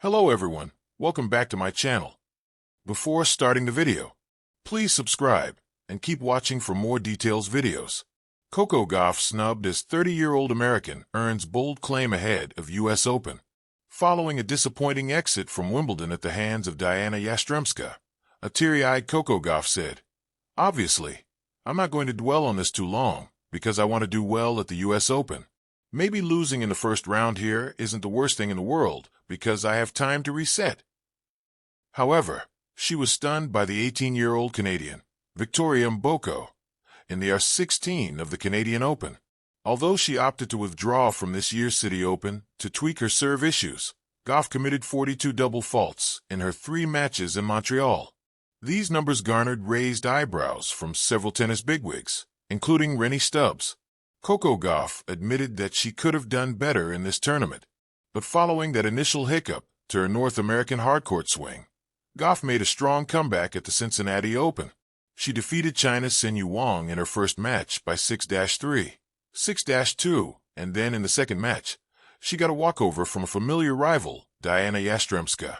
Hello everyone, welcome back to my channel. Before starting the video, please subscribe and keep watching for more details videos. Coco Gauff, snubbed as 30-year-old American, earns bold claim ahead of US Open. Following a disappointing exit from Wimbledon at the hands of Diana Yastremska, a teary-eyed Coco Gauff said, "Obviously, I'm not going to dwell on this too long because I want to do well at the US Open. Maybe losing in the first round here isn't the worst thing in the world because I have time to reset." However, she was stunned by the 18-year-old Canadian, Victoria Mboko, in the R16 of the Canadian Open. Although she opted to withdraw from this year's City Open to tweak her serve issues, Gauff committed 42 double faults in her 3 matches in Montreal. These numbers garnered raised eyebrows from several tennis bigwigs, including Rennie Stubbs. Coco Gauff admitted that she could have done better in this tournament, but following that initial hiccup to her North American hardcourt swing, Gauff made a strong comeback at the Cincinnati Open. She defeated China's Senyu Wang in her first match by 6-3, 6-2, and then in the second match, she got a walkover from a familiar rival, Diana Yastremska.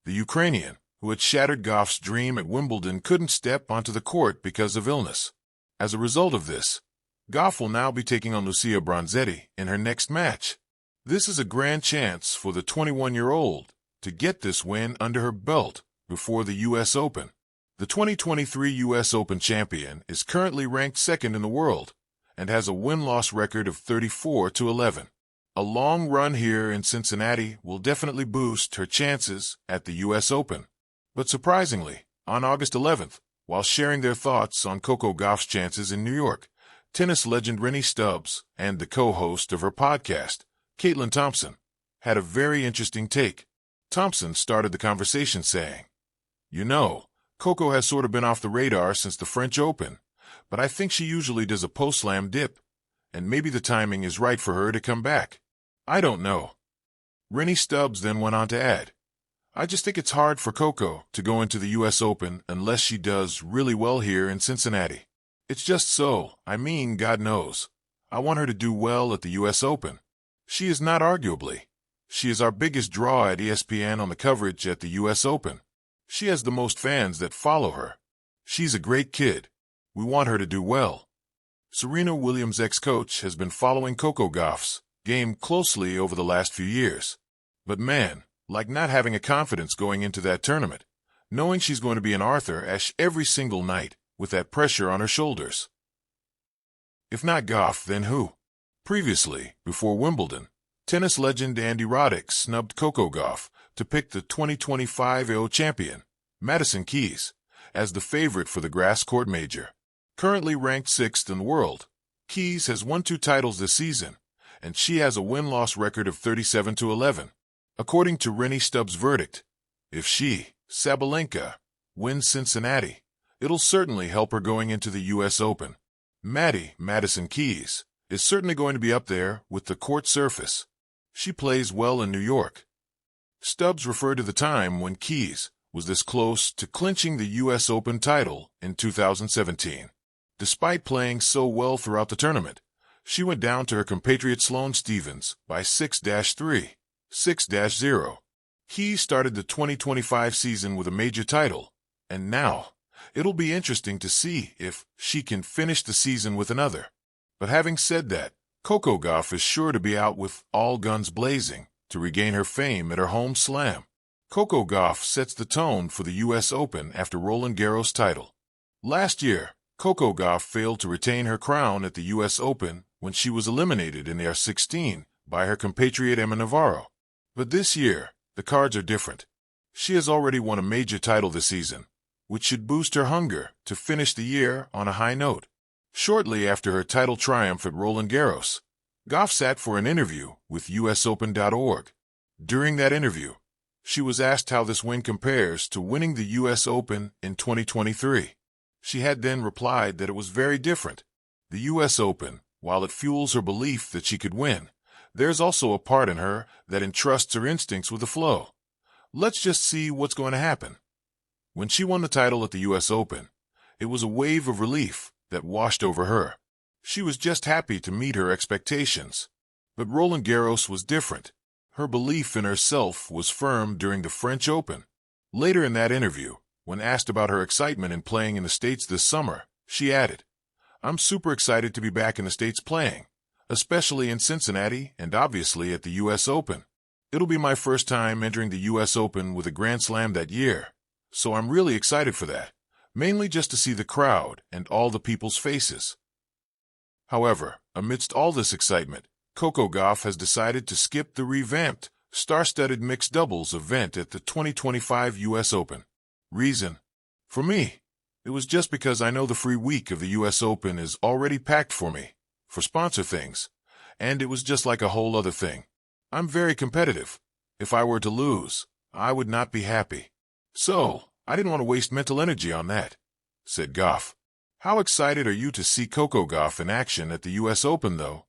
The Ukrainian, who had shattered Gauff's dream at Wimbledon, couldn't step onto the court because of illness. As a result of this, Gauff will now be taking on Lucia Bronzetti in her next match. This is a grand chance for the 21-year-old to get this win under her belt before the US Open. The 2023 US Open champion is currently ranked second in the world and has a win-loss record of 34-11. A long run here in Cincinnati will definitely boost her chances at the US Open. But surprisingly, on August 11th, while sharing their thoughts on Coco Gauff's chances in New York, tennis legend Rennie Stubbs and the co-host of her podcast, Caitlin Thompson, had a very interesting take. Thompson started the conversation saying, "You know, Coco has sort of been off the radar since the French Open, but I think she usually does a post-slam dip, and maybe the timing is right for her to come back. I don't know." Rennie Stubbs then went on to add, "I just think it's hard for Coco to go into the US Open unless she does really well here in Cincinnati. It's just so, God knows. I want her to do well at the US Open. She is not arguably. She is our biggest draw at ESPN on the coverage at the US Open. She has the most fans that follow her. She's a great kid. We want her to do well." Serena Williams' ex-coach has been following Coco Gauff's game closely over the last few years. But man, like not having a confidence going into that tournament, knowing she's going to be in Arthur Ashe every single night with that pressure on her shoulders. If not Gauff, then who? Previously, before Wimbledon, tennis legend Andy Roddick snubbed Coco Gauff to pick the 2025 AO champion, Madison Keys, as the favorite for the grass court major. Currently ranked 6th in the world, Keys has won 2 titles this season, and she has a win-loss record of 37-11. According to Rennie Stubbs' verdict, if she, Sabalenka, wins Cincinnati, it'll certainly help her going into the US Open. Madison Keys, is certainly going to be up there with the court surface. She plays well in New York. Stubbs referred to the time when Keys was this close to clinching the US Open title in 2017. Despite playing so well throughout the tournament, she went down to her compatriot Sloane Stephens by 6-3, 6-0. Keys started the 2025 season with a major title, and now it'll be interesting to see if she can finish the season with another. But having said that, Coco Gauff is sure to be out with all guns blazing to regain her fame at her home slam. Coco Gauff sets the tone for the US Open after Roland Garros title. Last year, Coco Gauff failed to retain her crown at the US Open when she was eliminated in the R16 by her compatriot Emma Navarro. But this year, the cards are different. She has already won a major title this season, which should boost her hunger to finish the year on a high note. Shortly after her title triumph at Roland Garros, Gauff sat for an interview with USOpen.org. During that interview, she was asked how this win compares to winning the US Open in 2023. She had then replied that it was very different. The US Open, while it fuels her belief that she could win, there's also a part in her that entrusts her instincts with the flow. Let's just see what's going to happen. When she won the title at the US Open, it was a wave of relief that washed over her. She was just happy to meet her expectations. But Roland Garros was different. Her belief in herself was firm during the French Open. Later in that interview, when asked about her excitement in playing in the States this summer, she added, "I'm super excited to be back in the States playing, especially in Cincinnati and obviously at the U.S. Open. It'll be my first time entering the U.S. Open with a Grand Slam that year, so I'm really excited for that, mainly just to see the crowd and all the people's faces." However, amidst all this excitement, Coco Gauff has decided to skip the revamped, star-studded mixed doubles event at the 2025 U.S. Open. Reason? For me, it was just because I know the free week of the U.S. Open is already packed for me, for sponsor things, and it was just like a whole other thing. I'm very competitive. If I were to lose, I would not be happy. So, I didn't want to waste mental energy on that, said Gauff. How excited are you to see Coco Gauff in action at the U.S. Open, though?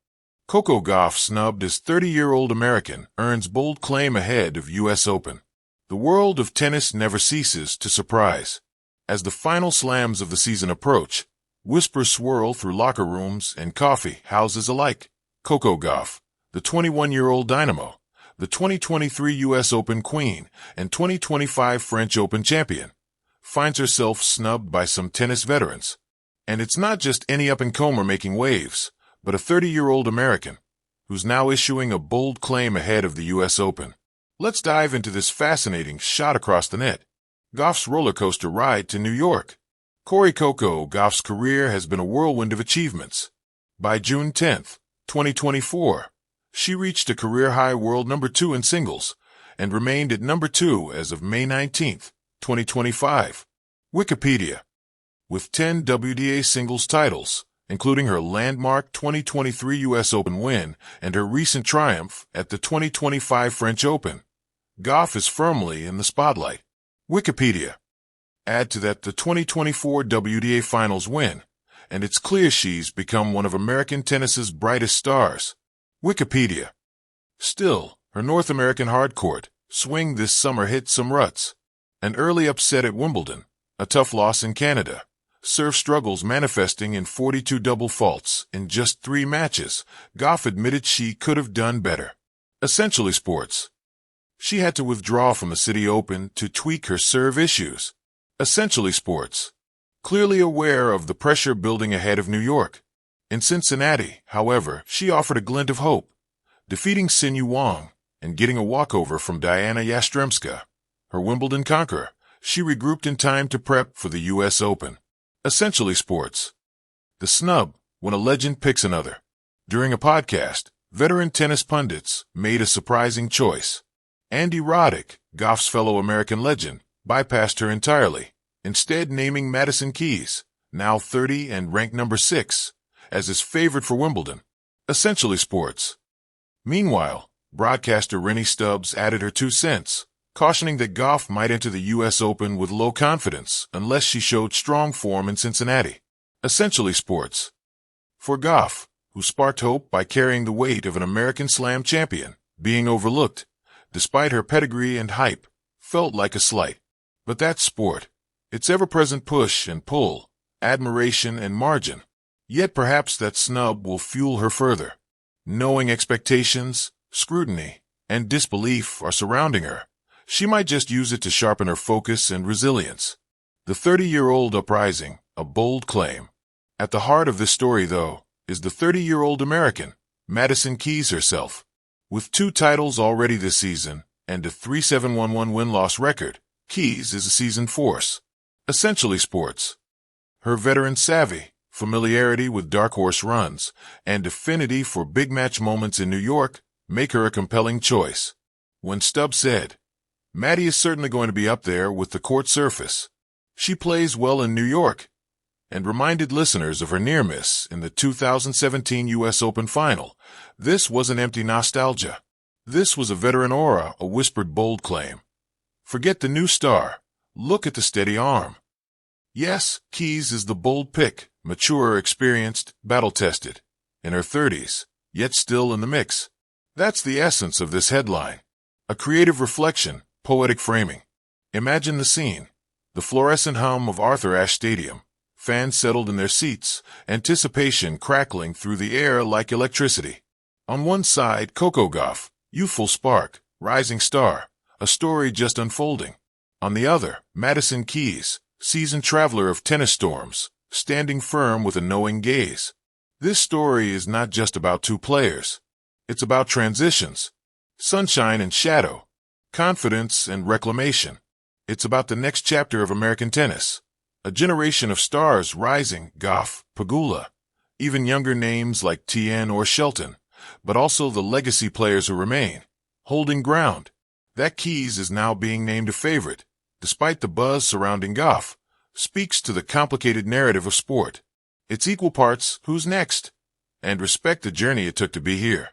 Coco Gauff, snubbed as 30-year-old American, earns bold claim ahead of U.S. Open. The world of tennis never ceases to surprise. As the final slams of the season approach, whispers swirl through locker rooms and coffee houses alike. Coco Gauff, the 21-year-old dynamo, the 2023 U.S. Open queen and 2025 French Open champion, finds herself snubbed by some tennis veterans. And it's not just any up-and-comer making waves, but a 30-year-old American who's now issuing a bold claim ahead of the U.S. Open. Let's dive into this fascinating shot across the net. Gauff's roller coaster ride to New York. Coco Gauff's career has been a whirlwind of achievements. By June 10, 2024, she reached a career-high world number 2 in singles and remained at number 2 as of May 19, 2025. Wikipedia. With 10 WTA singles titles, including her landmark 2023 U.S. Open win and her recent triumph at the 2025 French Open, Gauff is firmly in the spotlight. Wikipedia. Add to that the 2024 WTA Finals win, and it's clear she's become one of American tennis's brightest stars. Wikipedia. Still, her North American hardcourt swing this summer hit some ruts. An early upset at Wimbledon, a tough loss in Canada, serve struggles manifesting in 42 double faults in just 3 matches. Gauff admitted she could have done better. Essentially sports. She had to withdraw from the City Open to tweak her serve issues. Essentially sports. Clearly aware of the pressure building ahead of New York. In Cincinnati, however, she offered a glint of hope, defeating Sin Wang and getting a walkover from Diana Yastremska. Her Wimbledon conqueror, she regrouped in time to prep for the U.S. Open. Essentially sports. The snub, when a legend picks another. During a podcast, veteran tennis pundits made a surprising choice. Andy Roddick, Gauff's fellow American legend, bypassed her entirely, instead naming Madison Keys, now 30 and ranked number 6, as his favorite for Wimbledon. Essentially sports. Meanwhile, broadcaster Rennie Stubbs added her 2 cents, cautioning that Gauff might enter the U.S. Open with low confidence unless she showed strong form in Cincinnati. Essentially sports. For Gauff, who sparked hope by carrying the weight of an American Slam champion, being overlooked, despite her pedigree and hype, felt like a slight. But that's sport. Its ever-present push and pull, admiration and margin. Yet perhaps that snub will fuel her further. Knowing expectations, scrutiny, and disbelief are surrounding her, she might just use it to sharpen her focus and resilience. The 30-year-old uprising, a bold claim. At the heart of this story, though, is the 30-year-old American, Madison Keys herself. With 2 titles already this season and a 3-7-1-1 win-loss record, Keys is a seasoned force. Essentially sports. Her veteran savvy, familiarity with dark horse runs, and affinity for big match moments in New York make her a compelling choice. When Stubbs said, "Maddie is certainly going to be up there with the court surface. She plays well in New York," and reminded listeners of her near miss in the 2017 U.S. Open final, this wasn't empty nostalgia. This was a veteran aura, a whispered bold claim. Forget the new star. Look at the steady arm. Yes, Keys is the bold pick, mature, experienced, battle-tested, in her 30s, yet still in the mix. That's the essence of this headline. A creative reflection, poetic framing. Imagine the scene. The fluorescent hum of Arthur Ashe Stadium. Fans settled in their seats, anticipation crackling through the air like electricity. On one side, Coco Gauff, Youthful spark, rising star, a story just unfolding. On the other, Madison Keys, seasoned traveler of tennis storms, standing firm with a knowing gaze. This story is not just about two players. It's about transitions, sunshine and shadow, confidence and reclamation. It's about the next chapter of American tennis. A generation of stars rising, Gauff, Pegula, even younger names like Tien or Shelton, but also the legacy players who remain, holding ground. That Keys is now being named a favorite, despite the buzz surrounding Gauff, speaks to the complicated narrative of sport. It's equal parts who's next, and respect the journey it took to be here.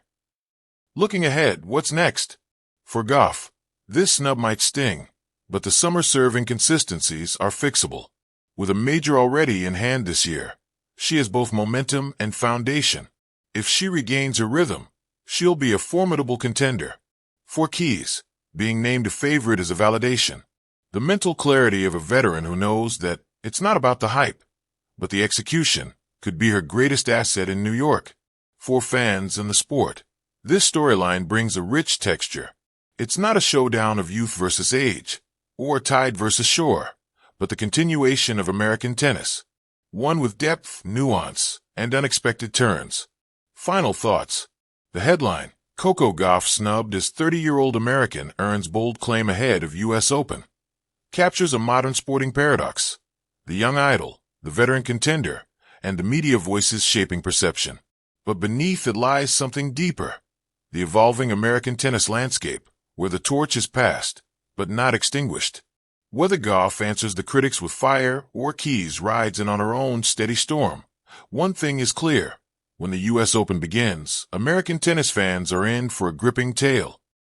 Looking ahead, what's next? For Gauff, this snub might sting, but the summer serve inconsistencies are fixable. With a major already in hand this year, she has both momentum and foundation. If she regains her rhythm, she'll be a formidable contender. For Keys, being named a favorite is a validation. The mental clarity of a veteran who knows that it's not about the hype, but the execution could be her greatest asset in New York. For fans and the sport, this storyline brings a rich texture. It's not a showdown of youth versus age, or tide versus shore, but the continuation of American tennis. One with depth, nuance, and unexpected turns. Final thoughts. The headline, Coco Gauff snubbed as 30-year-old American earns bold claim ahead of U.S. Open, captures a modern sporting paradox. The young idol, the veteran contender, and the media voices shaping perception. But beneath it lies something deeper. The evolving American tennis landscape, where the torch is passed, but not extinguished. Whether Gauff answers the critics with fire or Keys rides in on her own steady storm, one thing is clear. When the U.S. Open begins, American tennis fans are in for a gripping tale.